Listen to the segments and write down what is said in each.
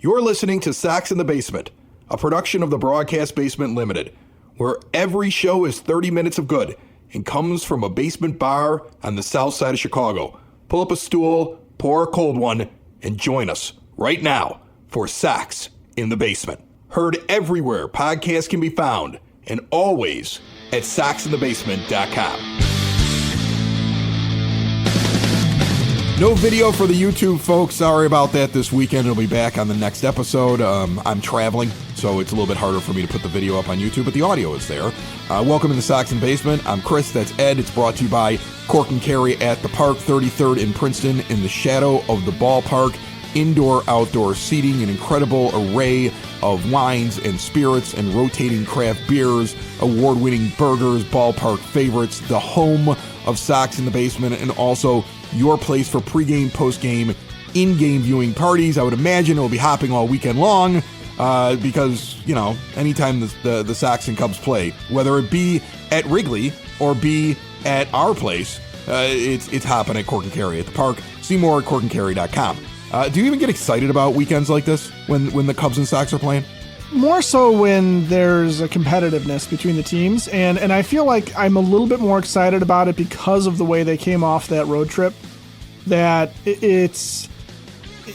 You're listening to Sox in the Basement, a production of the Broadcast Basement Limited, where every show is 30 minutes of good and comes from a basement bar on the south side of Chicago. Pull up a stool, pour a cold one, and join us right now for Sox in the Basement. Heard everywhere podcasts can be found, and always at soxinthebasement.com. No video for the YouTube, folks. Sorry about that this weekend. It'll be back on the next episode. I'm traveling, so it's a little bit harder for me to put the video up on YouTube, but the audio is there. Welcome to the Sox in the Basement. I'm Chris. That's Ed. It's brought to you by Cork and Carry at the Park, 33rd in Princeton, in the shadow of the ballpark. Indoor-outdoor seating, an incredible array of wines and spirits and rotating craft beers, award-winning burgers, ballpark favorites, the home of Sox in the Basement, and also your place for pregame, postgame, in-game viewing parties. I would imagine it will be hopping all weekend long because, you know, anytime the Sox and Cubs play, whether it be at Wrigley or be at our place, it's hopping at Cork and Carry at the Park. See more at corkandcarry.com. Do you even get excited about weekends like this when the Cubs and Sox are playing? More so when there's a competitiveness between the teams, and I feel like I'm a little bit more excited about it because of the way they came off that road trip. That it's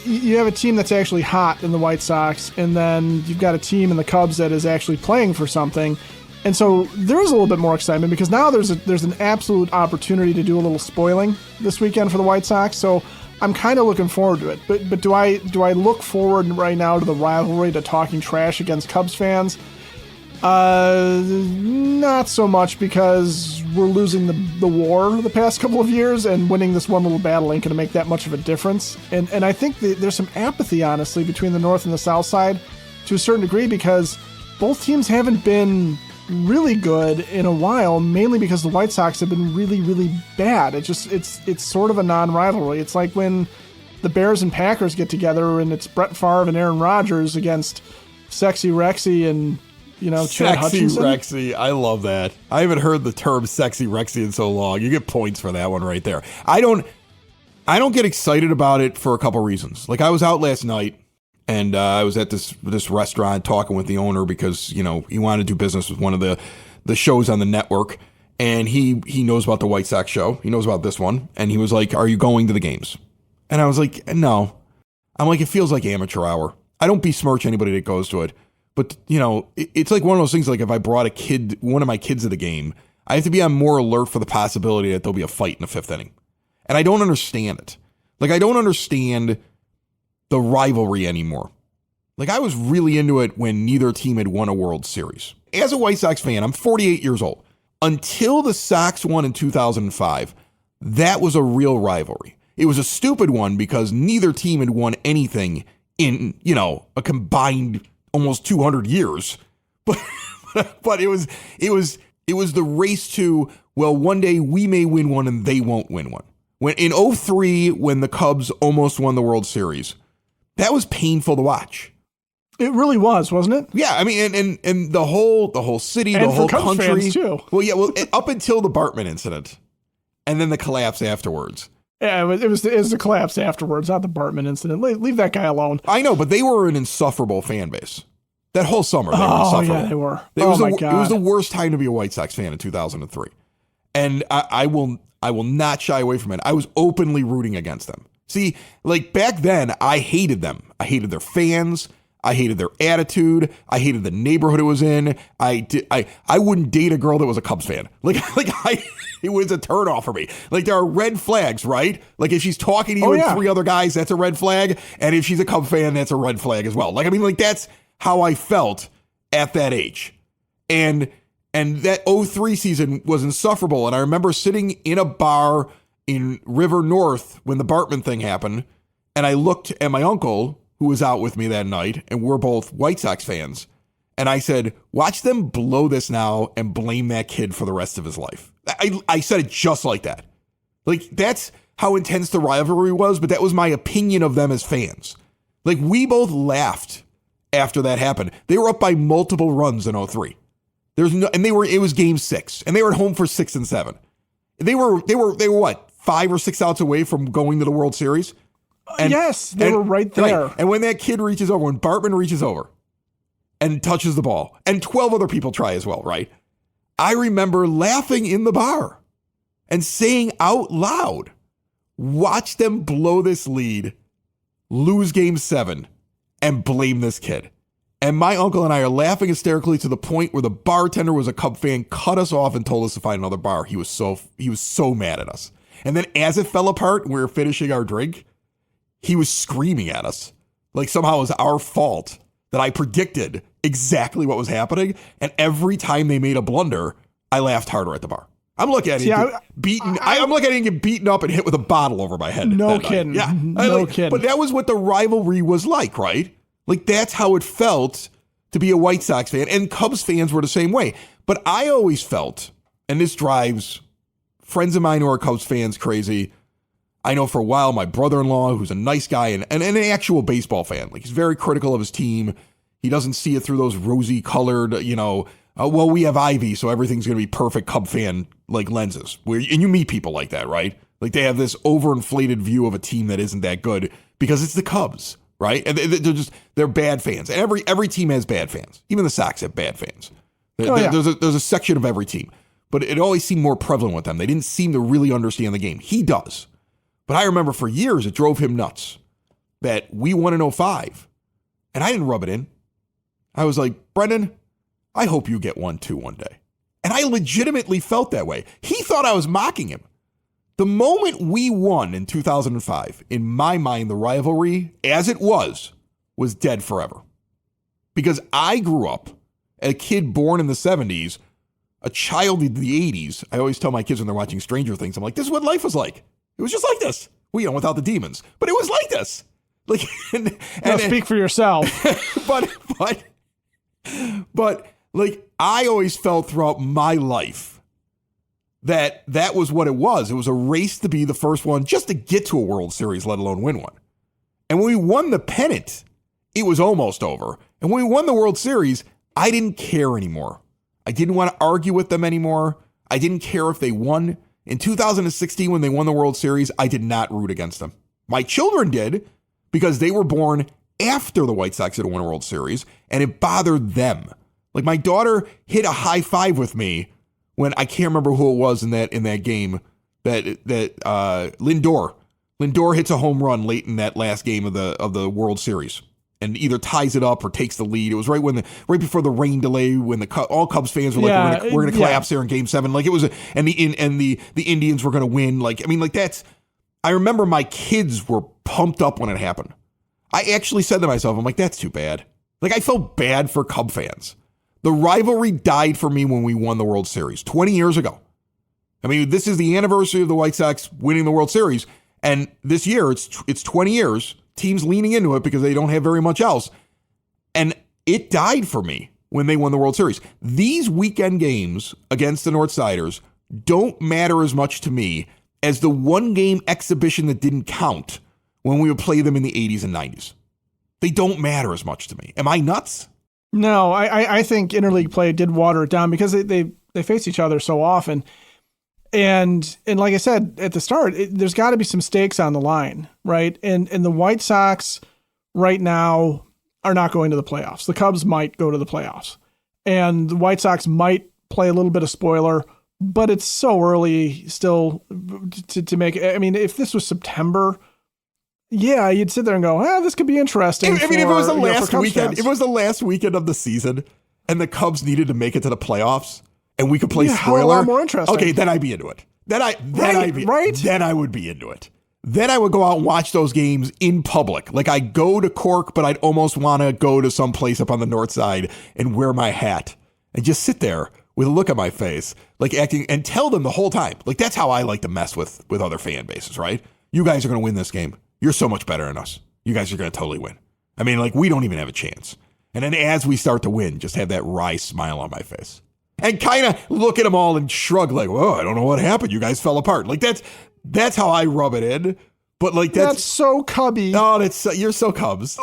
you have a team that's actually hot in the White Sox, and then you've got a team in the Cubs that is actually playing for something, and so there is a little bit more excitement because now there's an absolute opportunity to do a little spoiling this weekend for the White Sox. So I'm kind of looking forward to it, but do I look forward right now to the rivalry, to talking trash against Cubs fans? Not so much, because we're losing the war the past couple of years, and winning this one little battle ain't going to make that much of a difference. And I think there's some apathy, honestly, between the North and the South side to a certain degree, because both teams haven't been really good in a while, mainly because the White Sox have been really, really bad. It's sort of a non-rivalry. It's like when the Bears and Packers get together and it's Brett Favre and Aaron Rodgers against Sexy Rexy and, you know, Chad Hutchinson. Sexy Rexy. I love that. I haven't heard the term Sexy Rexy in so long. You get points for that one right there. I don't get excited about it for a couple reasons. Like, I was out last night, and I was at this restaurant talking with the owner because, you know, he wanted to do business with one of the shows on the network. And he knows about the White Sox show. He knows about this one. And he was like, "Are you going to the games?" And I was like, "No." I'm like, it feels like amateur hour. I don't besmirch anybody that goes to it. But, you know, it's like one of those things, like if I brought one of my kids to the game, I have to be on more alert for the possibility that there'll be a fight in the fifth inning. And I don't understand it. Like, I don't understand the rivalry anymore. Like, I was really into it when neither team had won a World Series. As a White Sox fan, I'm 48 years old. Until the Sox won in 2005, that was a real rivalry. It was a stupid one because neither team had won anything in, you know, a combined almost 200 years. But it was the race to, well, one day we may win one and they won't win one. When in 2003, when the Cubs almost won the World Series, that was painful to watch. It really was, wasn't it? Yeah, I mean, and the whole city, and the whole Cubs country. Fans too. Well, yeah, up until the Bartman incident, and then the collapse afterwards. Yeah, it was the collapse afterwards, not the Bartman incident. Leave that guy alone. I know, but they were an insufferable fan base. That whole summer, they were insufferable. Yeah, they were. My God. It was the worst time to be a White Sox fan in 2003, and I will not shy away from it. I was openly rooting against them. See, like back then, I hated them. I hated their fans. I hated their attitude. I hated the neighborhood it was in. I wouldn't date a girl that was a Cubs fan. It was a turnoff for me. Like, there are red flags, right? Like, if she's talking to you and three other guys, that's a red flag. And if she's a Cubs fan, that's a red flag as well. Like, I mean, like, that's how I felt at that age. And that 2003 season was insufferable. And I remember sitting in a bar in River North when the Bartman thing happened, and I looked at my uncle, who was out with me that night, and we're both White Sox fans, and I said, "Watch them blow this now and blame that kid for the rest of his life." I said it just like that. Like, that's how intense the rivalry was, but that was my opinion of them as fans. Like, we both laughed after that happened. They were up by multiple runs in 2003. It was game 6, and they were at home for 6 and 7. They were what, 5 or 6 outs away from going to the World Series? Yes, they were right there. Right. And when that kid reaches over, when Bartman reaches over and touches the ball, and 12 other people try as well, right? I remember laughing in the bar and saying out loud, watch them blow this lead, lose game 7, and blame this kid. And my uncle and I are laughing hysterically to the point where the bartender was a Cub fan, cut us off and told us to find another bar. He was so mad at us. And then as it fell apart and we were finishing our drink, he was screaming at us like somehow it was our fault that I predicted exactly what was happening. And every time they made a blunder, I laughed harder at the bar. I'm looking at him I'm looking at him get beaten up and hit with a bottle over my head. No kidding. Yeah. No kidding. But that was what the rivalry was like, right? Like, that's how it felt to be a White Sox fan. And Cubs fans were the same way. But I always felt, and this drives friends of mine who are Cubs fans crazy. I know for a while, my brother-in-law, who's a nice guy and an actual baseball fan, like, he's very critical of his team. He doesn't see it through those rosy-colored, well, we have Ivy, so everything's going to be perfect Cub fan, like, lenses. And you meet people like that, right? Like, they have this overinflated view of a team that isn't that good because it's the Cubs. Right? And they're bad fans. And every team has bad fans. Even the Sox have bad fans. There's a section of every team. But it always seemed more prevalent with them. They didn't seem to really understand the game. He does. But I remember for years it drove him nuts that we won in '05. And I didn't rub it in. I was like, Brendan, I hope you get 1-2 one day. And I legitimately felt that way. He thought I was mocking him. The moment we won in 2005, in my mind, the rivalry, as it was dead forever. Because I grew up, a kid born in the 70s, a child in the 80s. I always tell my kids when they're watching Stranger Things, I'm like, this is what life was like. It was just like this. Well, without the demons. But it was like this. Like, and speak for yourself. but like, I always felt throughout my life that was what it was. It was a race to be the first one just to get to a World Series, let alone win one. And when we won the pennant, it was almost over. And when we won the World Series, I didn't care anymore. I didn't want to argue with them anymore. I didn't care if they won. In 2016, when they won the World Series, I did not root against them. My children did because they were born after the White Sox had won a World Series, and it bothered them. Like, my daughter hit a high five with me when I can't remember who it was in that game that Lindor hits a home run late in that last game of the World Series and either ties it up or takes the lead. It was right before the rain delay when all Cubs fans were like, we're going to collapse there in Game 7. Like, it was the Indians were going to win. Like, I mean, like, I remember my kids were pumped up when it happened. I actually said to myself, I'm like, that's too bad. Like, I felt bad for Cub fans. The rivalry died for me when we won the World Series 20 years ago. I mean, this is the anniversary of the White Sox winning the World Series. And this year, it's 20 years. Teams leaning into it because they don't have very much else. And it died for me when they won the World Series. These weekend games against the Northsiders don't matter as much to me as the one-game exhibition that didn't count when we would play them in the 80s and 90s. They don't matter as much to me. Am I nuts? No, I think interleague play did water it down because they face each other so often. And like I said at the start, there's got to be some stakes on the line, right? And the White Sox right now are not going to the playoffs. The Cubs might go to the playoffs. And the White Sox might play a little bit of spoiler, but it's so early still to make. I mean, if this was September, yeah, you'd sit there and go, this could be interesting. If it was the last weekend, if it was the last weekend of the season and the Cubs needed to make it to the playoffs and we could play spoiler, a lot more interesting. Okay, then I'd be into it. Then I would be into it. Then I would go out and watch those games in public. Like, I'd go to Cork, but I'd almost want to go to some place up on the north side and wear my hat and just sit there with a look on my face, like acting, and tell them the whole time. Like, that's how I like to mess with other fan bases, right? You guys are going to win this game. You're so much better than us. You guys are going to totally win. I mean, like, we don't even have a chance. And then as we start to win, just have that wry smile on my face. And kind of look at them all and shrug like, whoa, I don't know what happened. You guys fell apart. Like, that's how I rub it in. But like, that's so Cubby. Oh, you're so Cubs.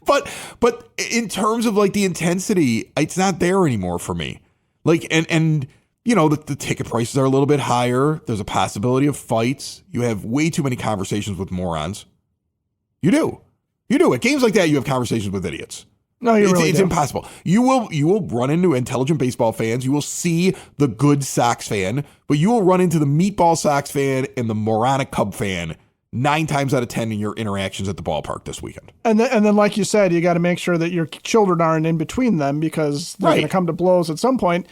But in terms of like the intensity, it's not there anymore for me. Like, and the ticket prices are a little bit higher. There's a possibility of fights. You have way too many conversations with morons. You do. You do. At games like that, you have conversations with idiots. No, It's impossible. You will run into intelligent baseball fans. You will see the good Sox fan, but you will run into the meatball Sox fan and the moronic Cub fan 9 times out of 10 in your interactions at the ballpark this weekend. And then, like you said, you got to make sure that your children aren't in between them, because they're going to come to blows at some point,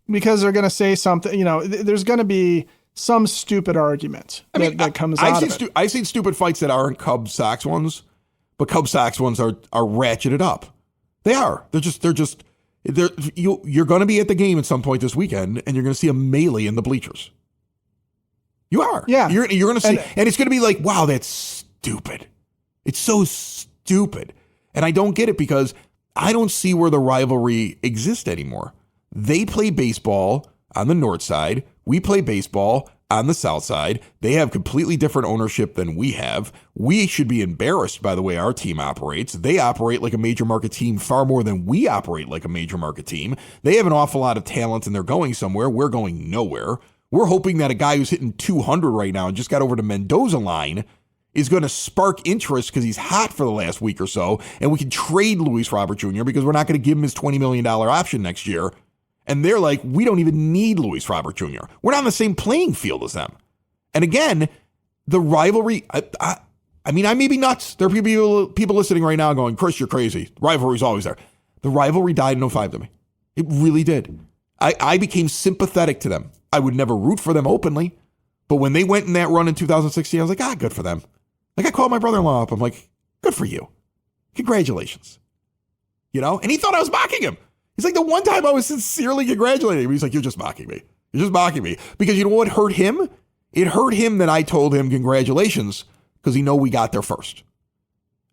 because they're going to say something. There's going to be some stupid argument that comes out of it. I've seen stupid fights that aren't Cub Sox ones, but Cub Sox ones are ratcheted up. They are. You're going to be at the game at some point this weekend, and you're going to see a melee in the bleachers. You are. Yeah. You're going to see, and it's going to be like, wow, that's stupid. It's so stupid. And I don't get it, because I don't see where the rivalry exists anymore. They play baseball on the north side. We play baseball on the south side. They have completely different ownership than we have. We should be embarrassed by the way our team operates. They operate like a major market team far more than we operate like a major market team. They have an awful lot of talent and they're going somewhere. We're going nowhere. We're hoping that a guy who's hitting 200 right now and just got over to Mendoza line is going to spark interest because he's hot for the last week or so, and we can trade Luis Robert Jr. because we're not going to give him his $20 million option next year. And they're like, we don't even need Luis Robert Jr. We're not on the same playing field as them. And again, the rivalry, I mean, I may be nuts. There are people listening right now going, Chris, you're crazy. Rivalry's always there. The rivalry died in 05 to me. It really did. I became sympathetic to them. I would never root for them openly. But when they went in that run in 2016, I was like, good for them. Like, I called my brother-in-law up. I'm like, good for you. Congratulations. And he thought I was mocking him. He's like, the one time I was sincerely congratulating him, he's like, you're just mocking me. You're just mocking me. Because you know what hurt him? It hurt him that I told him congratulations because he know we got there first.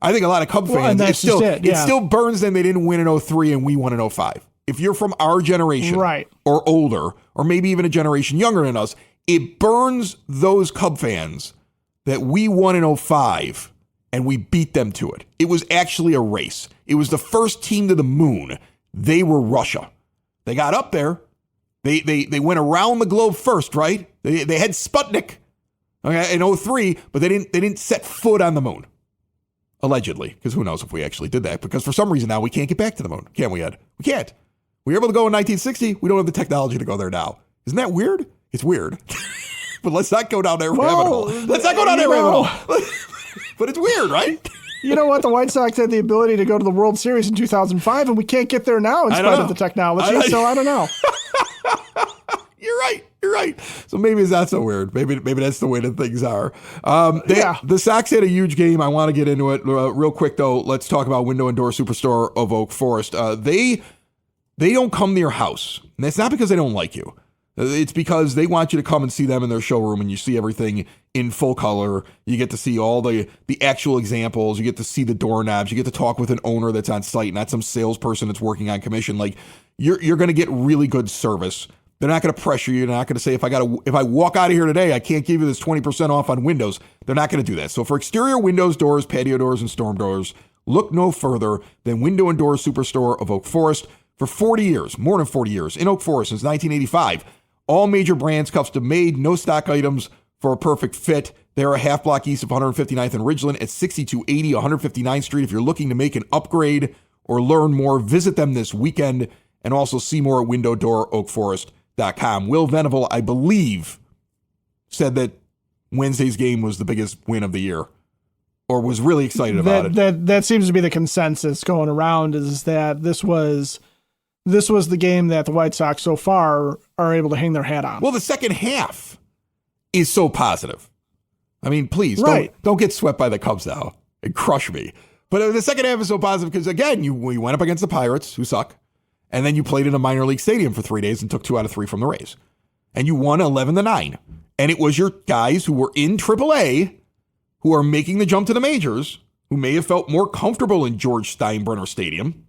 I think a lot of Cub fans, it still burns them they didn't win in 03 and we won in 05. If you're from our generation or older, or maybe even a generation younger than us, it burns those Cub fans that we won in 05 and we beat them to it. It was actually a race. It was the first team to the moon. They were Russia. They got up there. They went around the globe first, right? They had Sputnik in 03, but they didn't set foot on the moon. Allegedly, because who knows if we actually did that, because for some reason now we can't get back to the moon. Can we, Ed? We can't. We were able to go in 1960. We don't have the technology to go there now. Isn't that weird? It's weird. But let's not go down that rabbit hole. Let's not go down that rabbit hole. But it's weird, right? You know what? The White Sox had the ability to go to the World Series in 2005, and we can't get there now in spite of the technology. So I don't know. You're right. So maybe it's not so weird. Maybe that's the way that things are. The Sox had a huge game. I want to get into it real quick, though. Let's talk about Window and Door Superstore of Oak Forest. They don't come to your house. And that's not because they don't like you. It's because they want you to come and see them in their showroom, and you see everything in full color. You get to see all the actual examples. You get to see the doorknobs. You get to talk with an owner that's on site, not some salesperson that's working on commission. Like, you're going to get really good service. They're not going to pressure you. They're not going to say, if I walk out of here today, I can't give you this 20% off on windows. They're not going to do that. So for exterior windows, doors, patio doors, and storm doors, look no further than Window and Door Superstore of Oak Forest. For 40 years, more than 40 years, in Oak Forest since 1985, all major brands, custom made, no stock items for a perfect fit. They're a half block east of 159th and Ridgeland at 6280 159th Street. If you're looking to make an upgrade or learn more, visit them this weekend, and also see more at windowdooroakforest.com. Will Venable, I believe, said that Wednesday's game was the biggest win of the year, or was really excited about it. That seems to be the consensus going around, is that this was the game that the White Sox so far are able to hang their hat on. Well, the second half is so positive. I mean, please, don't get swept by the Cubs now and crush me. But the second half is so positive because, again, you went up against the Pirates, who suck, and then you played in a minor league stadium for 3 days and took 2 out of 3 from the Rays. And you won 11-9. And it was your guys who were in AAA, who are making the jump to the majors, who may have felt more comfortable in George Steinbrenner Stadium,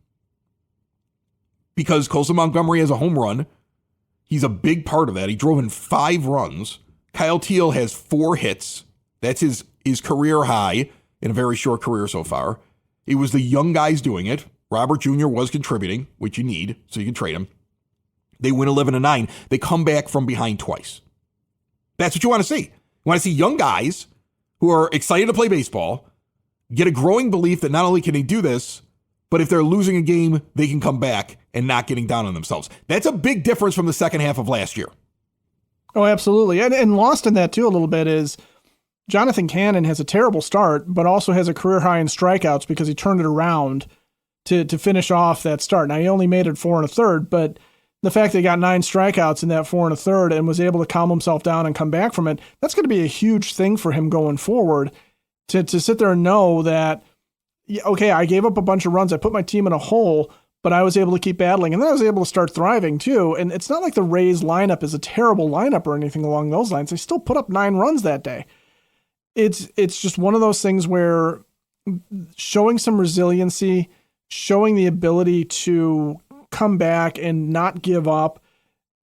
because Colson Montgomery has a home run. He's a big part of that. He drove in 5 runs. Kyle Teal has 4 hits. That's his career high in a very short career so far. It was the young guys doing it. Robert Jr. was contributing, which you need, so you can trade him. They win 11-9. They come back from behind twice. That's what you want to see. You want to see young guys who are excited to play baseball get a growing belief that not only can they do this, but if they're losing a game, they can come back and not getting down on themselves. That's a big difference from the second half of last year. Oh, absolutely. And lost in that, too, a little bit is Jonathan Cannon has a terrible start, but also has a career high in strikeouts because he turned it around to finish off that start. Now, he only made it 4 1/3, but the fact that he got 9 strikeouts in that 4 1/3 and was able to calm himself down and come back from it, that's going to be a huge thing for him going forward to sit there and know that, okay, I gave up a bunch of runs. I put my team in a hole, but I was able to keep battling. And then I was able to start thriving too. And it's not like the Rays lineup is a terrible lineup or anything along those lines. They still put up 9 runs that day. It's just one of those things where showing some resiliency, showing the ability to come back and not give up.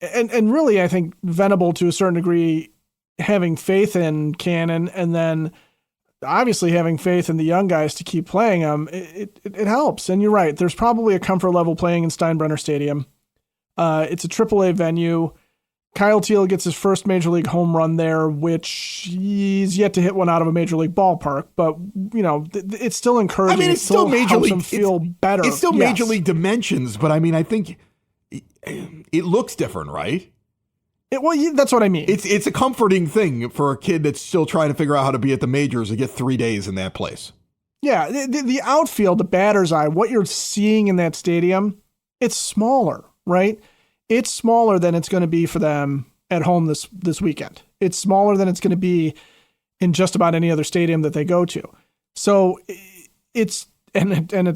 And really, I think Venable to a certain degree, having faith in Cannon and then obviously having faith in the young guys to keep playing them, it helps. And you're right. There's probably a comfort level playing in Steinbrenner Stadium. It's a AAA venue. Kyle Teel gets his first major league home run there, which he's yet to hit one out of a major league ballpark. But it's still encouraging. I mean, it's still major league. Feel better. It's still major league dimensions. But I mean, I think it looks different, right? That's what I mean. It's a comforting thing for a kid that's still trying to figure out how to be at the majors and get 3 days in that place. Yeah, the outfield, the batter's eye, what you're seeing in that stadium, it's smaller, right? It's smaller than it's going to be for them at home this weekend. It's smaller than it's going to be in just about any other stadium that they go to. So it's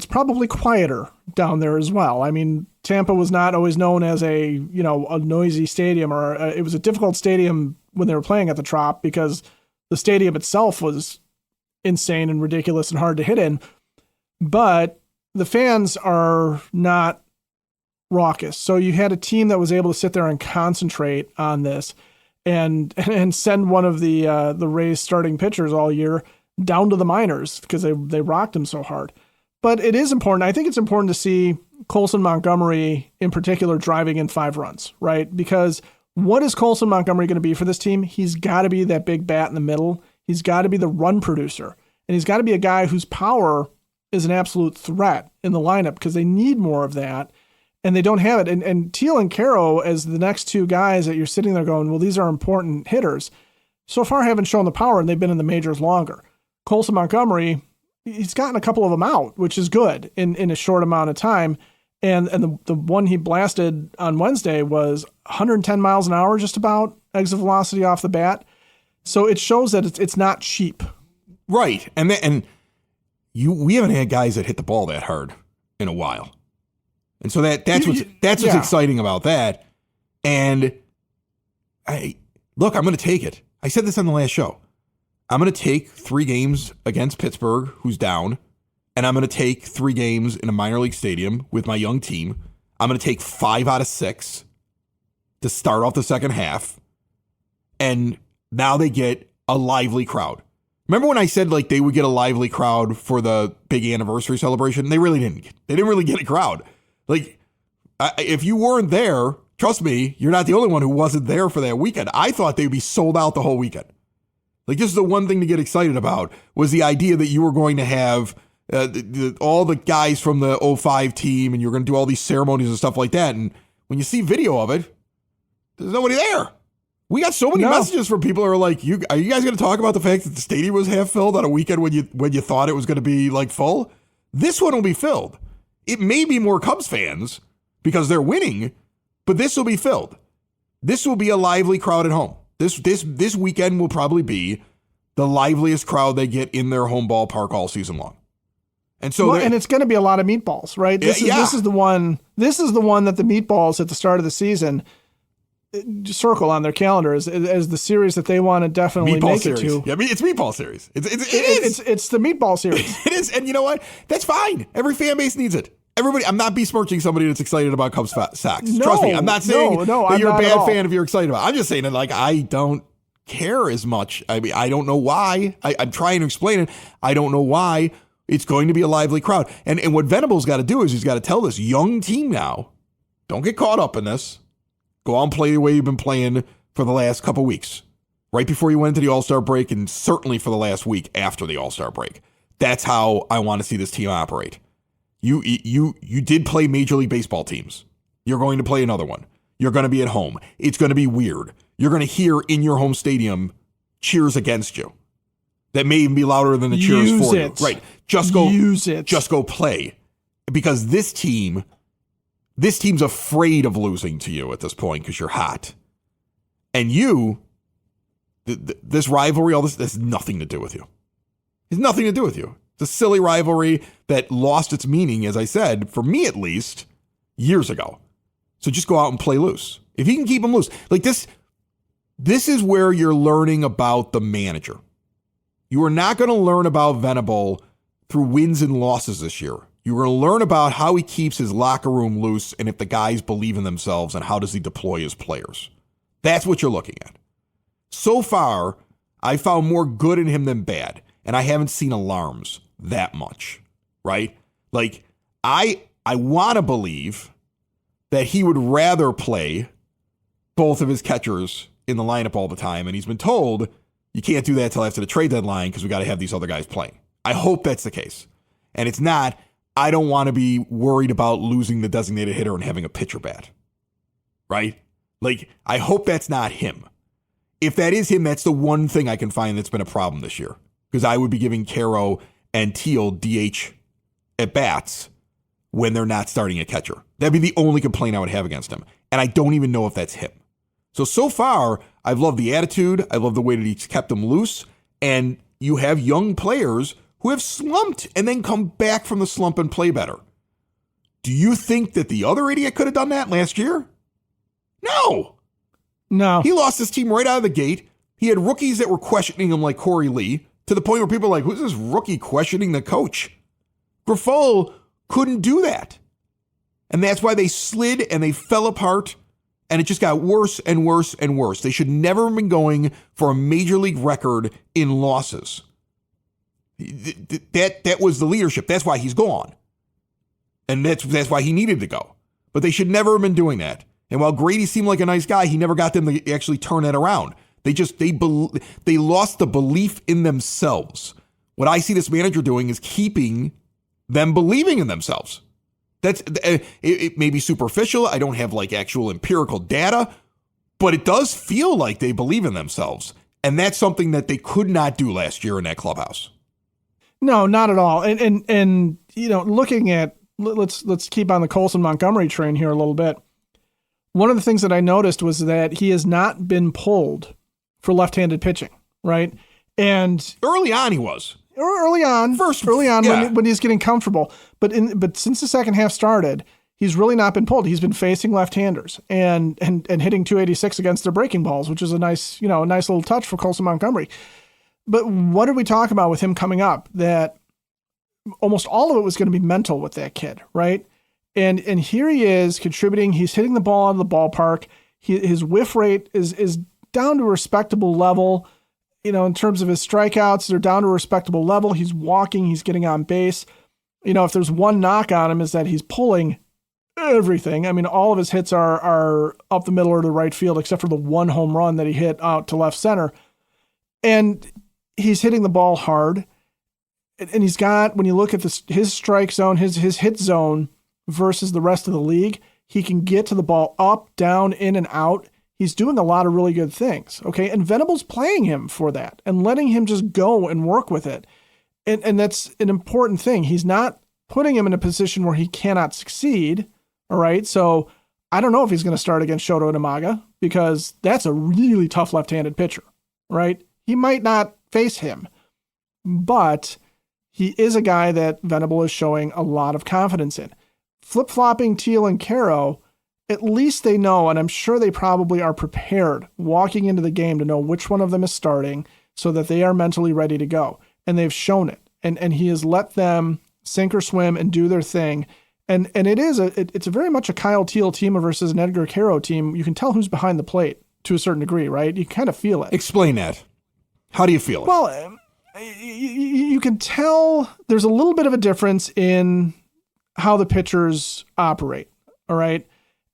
probably quieter down there as well. I mean, Tampa was not always known as a noisy stadium, or it was a difficult stadium when they were playing at the Trop because the stadium itself was insane and ridiculous and hard to hit in. But the fans are not raucous. So you had a team that was able to sit there and concentrate on this and send one of the Rays starting pitchers all year down to the minors because they rocked him so hard. But it is important. I think it's important to see Colson Montgomery in particular driving in 5 runs, right? Because what is Colson Montgomery going to be for this team? He's got to be that big bat in the middle. He's got to be the run producer. And he's got to be a guy whose power is an absolute threat in the lineup because they need more of that. And they don't have it. And Teel and Caro as the next 2 guys that you're sitting there going, well, these are important hitters, so far haven't shown the power and they've been in the majors longer. Colson Montgomery, he's gotten a couple of them out, which is good in a short amount of time. And the one he blasted on Wednesday was 110 miles an hour, just about exit velocity off the bat. So it shows that it's not cheap. Right. We haven't had guys that hit the ball that hard in a while. And so that's what's exciting about that. And I'm going to take it. I said this on the last show. I'm going to take 3 games against Pittsburgh, who's down, and I'm going to take 3 games in a minor league stadium with my young team. I'm going to take 5 out of 6 to start off the second half. And now they get a lively crowd. Remember when I said like they would get a lively crowd for the big anniversary celebration? They really didn't. They didn't really get a crowd. Like, if you weren't there, trust me, you're not the only one who wasn't there for that weekend. I thought they'd be sold out the whole weekend. Like, this is the one thing to get excited about, was the idea that you were going to have all the guys from the 05 team and you're going to do all these ceremonies and stuff like that. And when you see video of it, there's nobody there. We got so many messages from people who are like, are you guys going to talk about the fact that the stadium was half filled on a weekend when you thought it was going to be like full? This one will be filled. It may be more Cubs fans because they're winning, but this will be filled. This will be a lively crowd at home. This weekend will probably be the liveliest crowd they get in their home ballpark all season long. And so, and it's going to be a lot of meatballs, right? This is the one. This is the one that the meatballs at the start of the season circle on their calendar as the series that they want to definitely meatball make series. it to. Yeah, I mean, it's meatball series. It is. It's the meatball series. It is, and you know what? That's fine. Every fan base needs it. Everybody. I'm not besmirching somebody that's excited about Cubs Sox. Trust me. I'm not saying that you're a bad fan if you're excited about it. I'm just saying that like I don't care as much. I mean, I don't know why. I'm trying to explain it. I don't know why. It's going to be a lively crowd. And what Venable's got to do is he's got to tell this young team now, don't get caught up in this. Go out and play the way you've been playing for the last couple weeks. Right before you went into the All-Star break and certainly for the last week after the All-Star break. That's how I want to see this team operate. You did play Major League Baseball teams. You're going to play another one. You're going to be at home. It's going to be weird. You're going to hear in your home stadium cheers against you. That may even be louder than the cheers for you. Right. Just go use it. Just go play. Because this team's afraid of losing to you at this point because you're hot. And this rivalry, all this has nothing to do with you. It has nothing to do with you. It's a silly rivalry that lost its meaning, as I said, for me at least, years ago. So just go out and play loose. If you can keep them loose. Like this is where you're learning about the manager. You are not going to learn about Venable through wins and losses this year. You're going to learn about how he keeps his locker room loose and if the guys believe in themselves and how does he deploy his players. That's what you're looking at. So far, I found more good in him than bad, and I haven't seen alarms that much, right? Like, I want to believe that he would rather play both of his catchers in the lineup all the time, and he's been told you can't do that till after the trade deadline because we got to have these other guys playing. I hope that's the case. And it's not, I don't want to be worried about losing the designated hitter and having a pitcher bat, right? Like, I hope that's not him. If that is him, that's the one thing I can find that's been a problem this year. Because I would be giving Caro and Teal DH at bats when they're not starting a catcher. That'd be the only complaint I would have against him. And I don't even know if that's him. So far, I've loved the attitude. I love the way that he's kept them loose. And you have young players who have slumped and then come back from the slump and play better. Do you think that the other idiot could have done that last year? No. He lost his team right out of the gate. He had rookies that were questioning him like Corey Lee to the point where people are like, who's this rookie questioning the coach? Grifol couldn't do that. And that's why they slid and they fell apart. And it just got worse and worse and worse. They should never have been going for a major league record in losses. That was the leadership. That's why he's gone. And that's why he needed to go. But they should never have been doing that. And while Grady seemed like a nice guy, he never got them to actually turn that around. They lost the belief in themselves. What I see this manager doing is keeping them believing in themselves. It may be superficial. I don't have like actual empirical data, but it does feel like they believe in themselves. And that's something that they could not do last year in that clubhouse. No, not at all. And looking at, let's keep on the Colson Montgomery train here a little bit. One of the things that I noticed was that he has not been pulled for left-handed pitching, right? And early on he was. Early on, when he's getting comfortable. But since the second half started, he's really not been pulled. He's been facing left-handers and hitting 286 against their breaking balls, which is a nice little touch for Colson Montgomery. But what did we talk about with him coming up? That almost all of it was going to be mental with that kid, right? And here he is contributing. He's hitting the ball out of the ballpark. His whiff rate is down to a respectable level. In terms of his strikeouts, they're down to a respectable level. He's walking. He's getting on base. If there's one knock on him is that he's pulling everything. I mean, all of his hits are up the middle or the right field, except for the one home run that he hit out to left center. And he's hitting the ball hard. And he's got, when you look at his strike zone, his hit zone versus the rest of the league, he can get to the ball up, down, in, and out. He's doing a lot of really good things, okay? And Venable's playing him for that and letting him just go and work with it. And that's an important thing. He's not putting him in a position where he cannot succeed, all right? So I don't know if he's going to start against Shoto Namaga because that's a really tough left-handed pitcher, right? He might not face him, but he is a guy that Venable is showing a lot of confidence in. Flip-flopping Teal and Caro, at least they know, and I'm sure they probably are prepared walking into the game to know which one of them is starting so that they are mentally ready to go. And they've shown it. And he has let them sink or swim and do their thing. And it's a very much a Kyle Teal team versus an Edgar Caro team. You can tell who's behind the plate to a certain degree, right? You kind of feel it. Explain that. How do you feel it? Well, you can tell there's a little bit of a difference in how the pitchers operate, all right?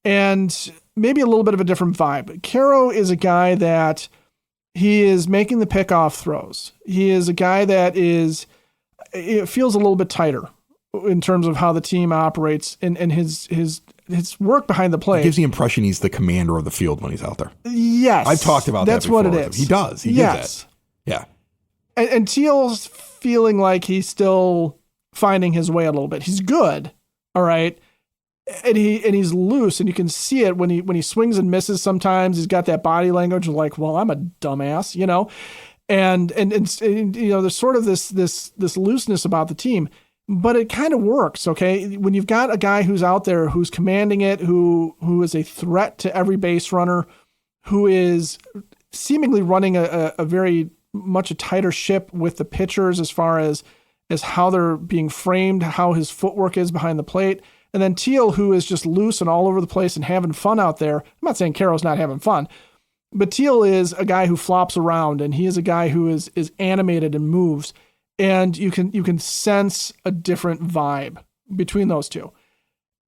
And maybe a little bit of a different vibe. Caro is a guy that he is making the pickoff throws. He is a guy that is, it feels a little bit tighter in terms of how the team operates and his work behind the plate. It gives the impression he's the commander of the field when he's out there. Yes. I've talked about that's that before. That's what it is. He does. He gives that. Yeah. And Teal's feeling like he's still finding his way a little bit. He's good. All right. And he's loose, and you can see it when he swings and misses sometimes. He's got that body language of like, well, I'm a dumbass, you know? And you know, there's sort of this looseness about the team. But it kind of works, okay? When you've got a guy who's out there, who's commanding it, who is a threat to every base runner, who is seemingly running a very much a tighter ship with the pitchers as far as how they're being framed, how his footwork is behind the plate, and then Teal, who is just loose and all over the place and having fun out there. I'm not saying Caro's not having fun, but Teal is a guy who flops around, and he is a guy who is animated and moves. And you can sense a different vibe between those two.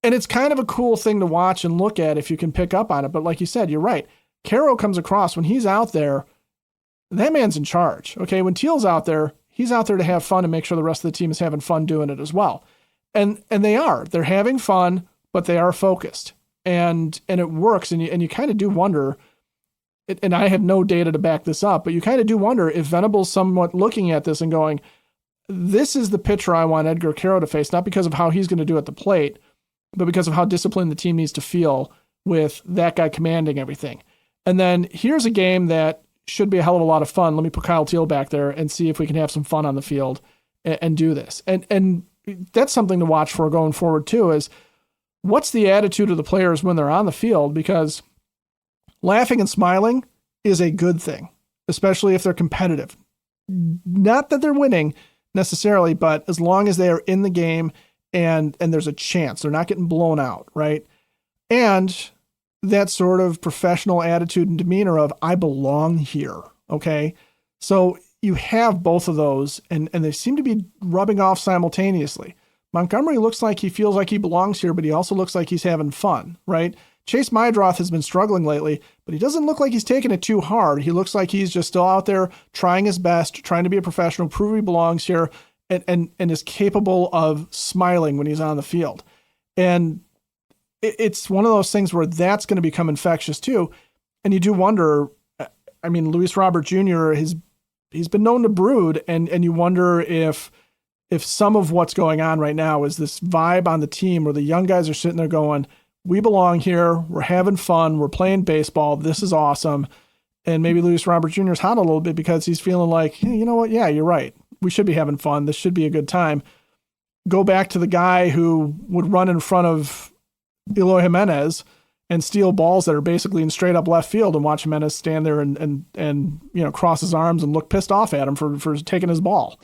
And it's kind of a cool thing to watch and look at if you can pick up on it. But like you said, you're right. Caro comes across when he's out there, that man's in charge. Okay, when Teal's out there, he's out there to have fun and make sure the rest of the team is having fun doing it as well. And they are. They're having fun, but they are focused. And it works. And you kind of do wonder, and I have no data to back this up, but you kind of do wonder if Venable's somewhat looking at this and going, this is the pitcher I want Edgar Caro to face, not because of how he's going to do at the plate, but because of how disciplined the team needs to feel with that guy commanding everything. And then here's a game that should be a hell of a lot of fun. Let me put Kyle Teal back there and see if we can have some fun on the field and do this. And that's something to watch for going forward too, is what's the attitude of the players when they're on the field? Because laughing and smiling is a good thing, especially if they're competitive. Not that they're winning necessarily, but as long as they are in the game and there's a chance, they're not getting blown out, right? And that sort of professional attitude and demeanor of, I belong here, okay? So you have both of those, and they seem to be rubbing off simultaneously. Montgomery looks like he feels like he belongs here, but he also looks like he's having fun, right? Chase Mydroth has been struggling lately, but he doesn't look like he's taking it too hard. He looks like he's just still out there trying his best, trying to be a professional, prove he belongs here, and is capable of smiling when he's on the field. And it's one of those things where that's going to become infectious too. And you do wonder, I mean, Luis Robert Jr., he's been known to brood, and you wonder if some of what's going on right now is this vibe on the team where the young guys are sitting there going, we belong here. We're having fun. We're playing baseball. This is awesome. And maybe Luis Robert Jr. is hot a little bit because he's feeling like, hey, you know what? Yeah, you're right. We should be having fun. This should be a good time. Go back to the guy who would run in front of Eloy Jimenez and steal balls that are basically in straight up left field, and watch Jimenez stand there and you know, cross his arms and look pissed off at him for taking his ball.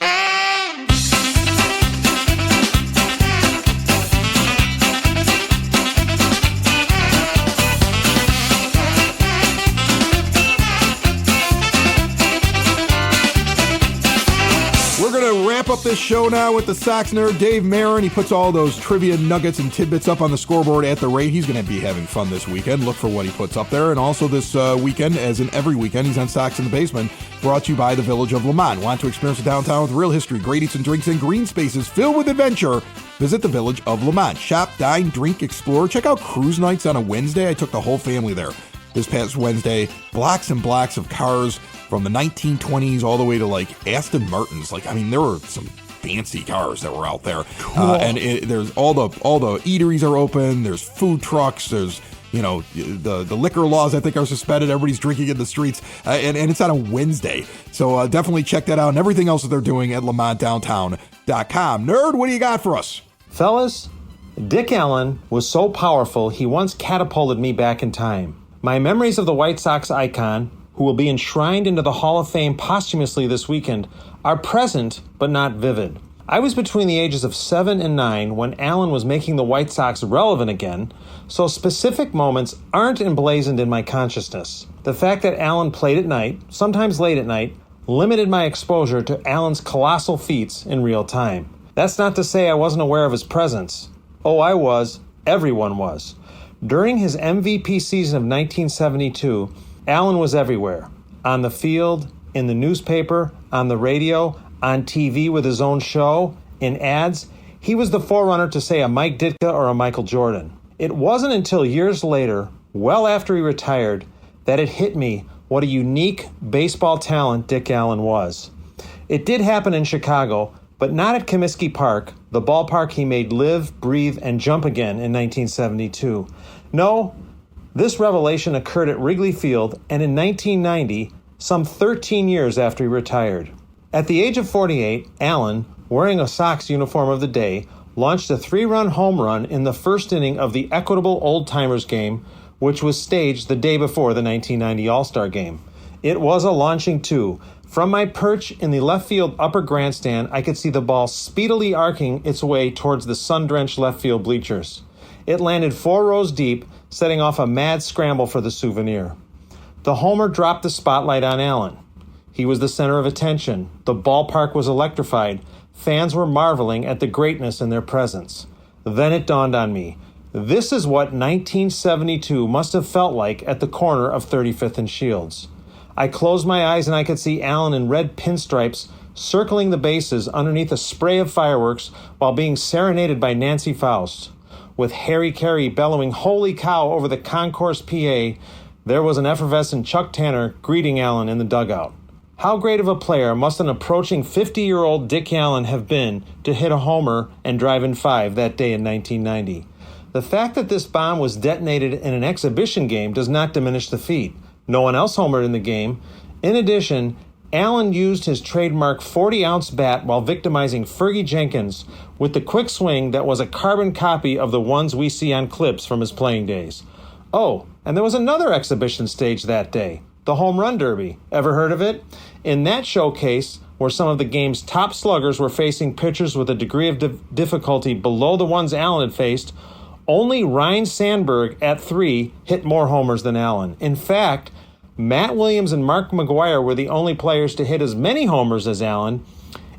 Wrap up this show now with the Sox Nerd, Dave Marin. He puts all those trivia nuggets and tidbits up on the scoreboard at the rate. He's going to be having fun this weekend. Look for what he puts up there. And also this weekend, as in every weekend, he's on Sox in the Basement, brought to you by the Village of Lemont. Want to experience the downtown with real history, great eats and drinks, and green spaces filled with adventure? Visit the Village of Lemont. Shop, dine, drink, explore. Check out cruise nights on a Wednesday. I took the whole family there this past Wednesday. Blocks and blocks of cars from the 1920s all the way to like Aston Martins. Like, I mean, there were some fancy cars that were out there. Cool. And there's all the eateries are open. There's food trucks. There's, you know, the liquor laws I think are suspended. Everybody's drinking in the streets, and it's on a Wednesday. So definitely check that out and everything else that they're doing at LamontDowntown.com. Nerd, what do you got for us? Fellas, Dick Allen was so powerful he once catapulted me back in time. My memories of the White Sox icon, who will be enshrined into the Hall of Fame posthumously this weekend, are present but not vivid. I was between the ages of 7 and 9 when Allen was making the White Sox relevant again, so specific moments aren't emblazoned in my consciousness. The fact that Allen played at night, sometimes late at night, limited my exposure to Allen's colossal feats in real time. That's not to say I wasn't aware of his presence. Oh, I was. Everyone was. During his MVP season of 1972, Allen was everywhere. On the field, in the newspaper, on the radio, on TV with his own show, in ads, he was the forerunner to, say, a Mike Ditka or a Michael Jordan. It wasn't until years later, well after he retired, that it hit me what a unique baseball talent Dick Allen was. It did happen in Chicago, but not at Comiskey Park, the ballpark he made live, breathe, and jump again in 1972. No, this revelation occurred at Wrigley Field, and in 1990, some 13 years after he retired. At the age of 48, Allen, wearing a Sox uniform of the day, launched a 3-run home run in the first inning of the Equitable Old Timers game, which was staged the day before the 1990 All-Star Game. It was a launching two. From my perch in the left field upper grandstand, I could see the ball speedily arcing its way towards the sun-drenched left field bleachers. It landed 4 rows deep, setting off a mad scramble for the souvenir. The homer dropped the spotlight on Allen. He was the center of attention. The ballpark was electrified. Fans were marveling at the greatness in their presence. Then it dawned on me. This is what 1972 must have felt like at the corner of 35th and Shields. I closed my eyes and I could see Allen in red pinstripes circling the bases underneath a spray of fireworks while being serenaded by Nancy Faust. With Harry Carey bellowing "Holy cow" over the concourse PA, there was an effervescent Chuck Tanner greeting Allen in the dugout. How great of a player must an approaching 50-year-old Dick Allen have been to hit a homer and drive in 5 that day in 1990? The fact that this bomb was detonated in an exhibition game does not diminish the feat. No one else homered in the game. In addition, Allen used his trademark 40-ounce bat while victimizing Fergie Jenkins with the quick swing that was a carbon copy of the ones we see on clips from his playing days. Oh, and there was another exhibition stage that day, the Home Run Derby. Ever heard of it? In that showcase, where some of the game's top sluggers were facing pitchers with a degree of difficulty below the ones Allen had faced, only Ryne Sandberg at 3 hit more homers than Allen. In fact, Matt Williams and Mark McGwire were the only players to hit as many homers as Allen,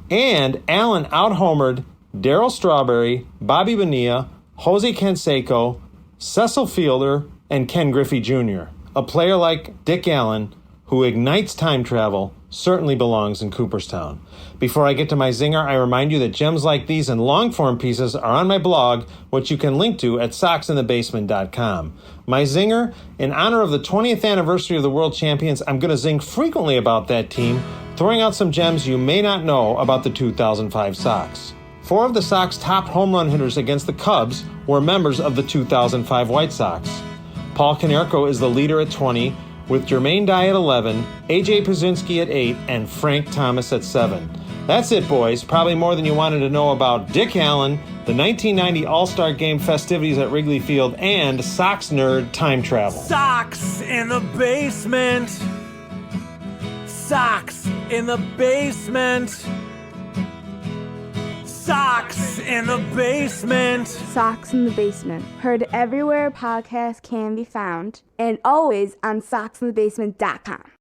and Allen out-homered Darryl Strawberry, Bobby Bonilla, Jose Canseco, Cecil Fielder, and Ken Griffey Jr. A player like Dick Allen, who ignites time travel, certainly belongs in Cooperstown. Before I get to my zinger, I remind you that gems like these and long-form pieces are on my blog, which you can link to at soxinthebasement.com. My zinger, in honor of the 20th anniversary of the World Champions, I'm going to zing frequently about that team, throwing out some gems you may not know about the 2005 Sox. 4 of the Sox top home run hitters against the Cubs were members of the 2005 White Sox. Paul Konerko is the leader at 20, with Jermaine Dye at 11, A.J. Pierzynski at 8, and Frank Thomas at 7. That's it, boys. Probably more than you wanted to know about Dick Allen, the 1990 All-Star Game festivities at Wrigley Field, and Sox Nerd time travel. Sox in the basement. Sox in the basement. Sox in the basement. Sox in the Basement. Heard everywhere podcasts can be found, and always on soxinthebasement.com.